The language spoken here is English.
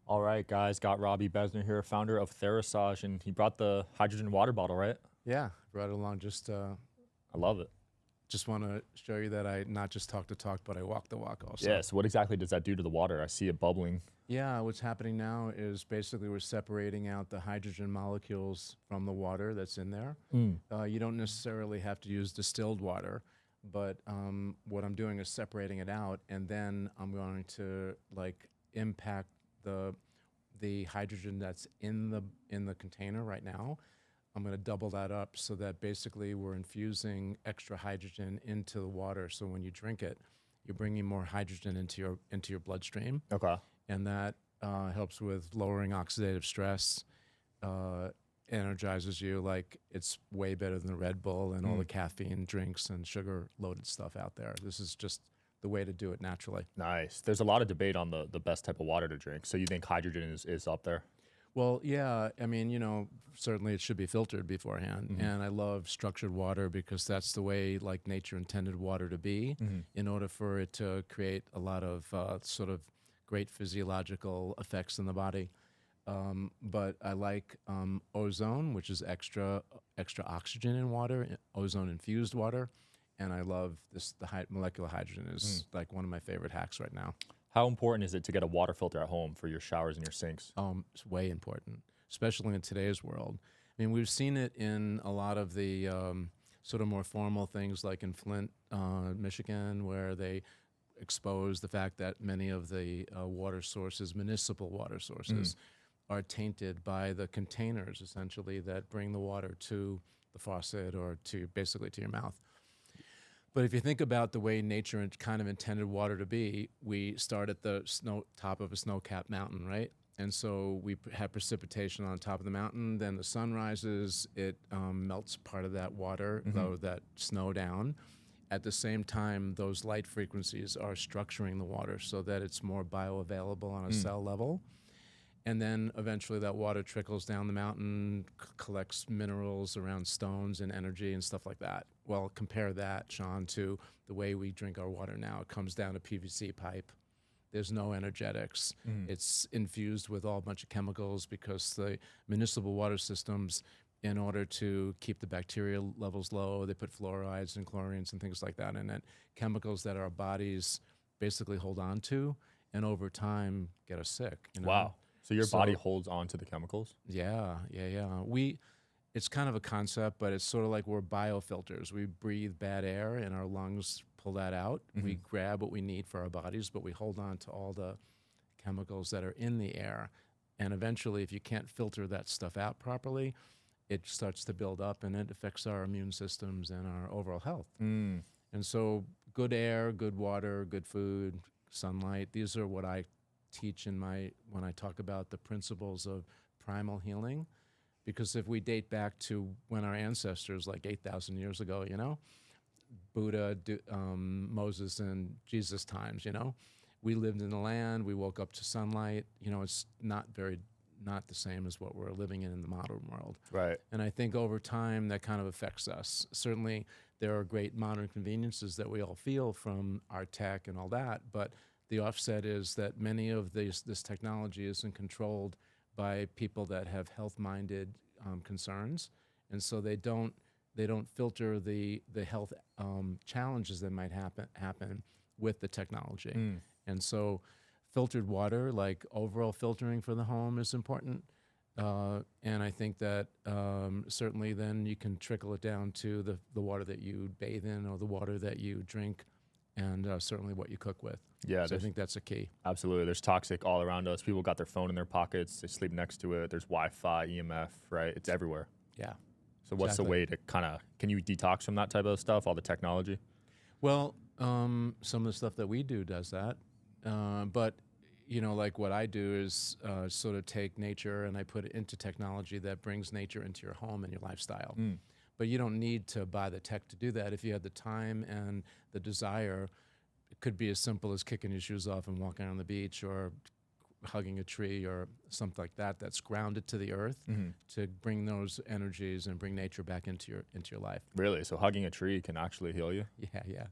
All right, guys, got Robbie Besner here, founder of Therasage, and he brought the hydrogen water bottle, right? Yeah, brought it along. Just I love it. just want to show you that I not just talk the talk, but I walk the walk also. Yes. What exactly does that do to the water? I see it bubbling. Yeah, what's happening now is basically we're separating out the hydrogen molecules from the water that's in there. Mm. You don't necessarily have to use distilled water, but what I'm doing is separating it out, and then I'm going to like impact the hydrogen that's in the container right now. I'm going to double that up so that basically we're infusing extra hydrogen into the water. So when you drink it, you're bringing more hydrogen into your bloodstream, Okay. and that helps with lowering oxidative stress, uh, energizes you. Like it's way better than the Red Bull and all the Mm. caffeine drinks and sugar-loaded stuff out there. This is just the way to do it naturally. Nice. There's a lot of debate on the best type of water to drink. So you think hydrogen is up there? Well, yeah, I mean, certainly it should be filtered beforehand. Hmm. And I love structured water because that's the way like nature intended water to be Hmm. in order for it to create a lot of sort of great physiological effects in the body. But I like ozone, which is extra oxygen in water, ozone infused water. And I love the molecular hydrogen is like one of my favorite hacks right now. How important is it to get a water filter at home for your showers and your sinks? It's way important, especially in today's world. I mean, we've seen it in a lot of the sort of more formal things like in Flint, Michigan, where they expose the fact that many of the water sources, municipal water sources, are tainted by the containers essentially that bring the water to the faucet or to basically to your mouth. But if you think about the way nature kind of intended water to be, we start at the top of a snow-capped mountain, right? And so we have precipitation on top of the mountain. Then the sun rises, it melts part of that water, though that snow down. At the same time, those light frequencies are structuring the water so that it's more bioavailable on a cell level. And then eventually that water trickles down the mountain, collects minerals around stones and energy and stuff like that. Well, compare that, Sean, to the way we drink our water now. It comes down a PVC pipe. There's no energetics. It's infused with all a bunch of chemicals because the municipal water systems, in order to keep the bacterial levels low, they put fluorides and chlorines and things like that in it, chemicals that our bodies basically hold on to and over time get us sick. Wow. So your body So holds on to the chemicals? yeah. It's kind of a concept, but it's sort of like we're biofilters. We breathe bad air and our lungs pull that out. We grab what we need for our bodies, but we hold on to all the chemicals that are in the air. And eventually, if you can't filter that stuff out properly, it starts to build up and it affects our immune systems and our overall health. Mm. And so, good air, good water, good food, sunlight, these are what I teach when I talk about the principles of primal healing. Because if we date back to when our ancestors, like 8,000 years ago, Buddha, Moses, and Jesus times, we lived in the land, we woke up to sunlight. It's not the same as what we're living in the modern world. Right. And I think over time that kind of affects us. Certainly, there are great modern conveniences that we all feel from our tech and all that, but the offset is that many of this technology isn't controlled by people that have health-minded concerns, and so they don't filter the health challenges that might happen with the technology. And so filtered water, like overall filtering for the home, is important. And I think that certainly then you can trickle it down to the water that you bathe in or the water that you drink, and certainly what you cook with. Yeah, So I think that's a key. absolutely. There's toxic all around us. People got their phone in their pockets. They sleep next to it. There's Wi-Fi, EMF, right? It's everywhere. Yeah. So what's the Exactly. way to can you detox from that type of stuff, all the technology? Well, some of the stuff that we do does that. But, like what I do is sort of take nature and I put it into technology that brings nature into your home and your lifestyle. But you don't need to buy the tech to do that. If you have the time and the desire, it could be as simple as kicking your shoes off and walking on the beach or hugging a tree or something like that that's grounded to the earth to bring those energies and bring nature back into your life. Really? So hugging a tree can actually heal you? Yeah.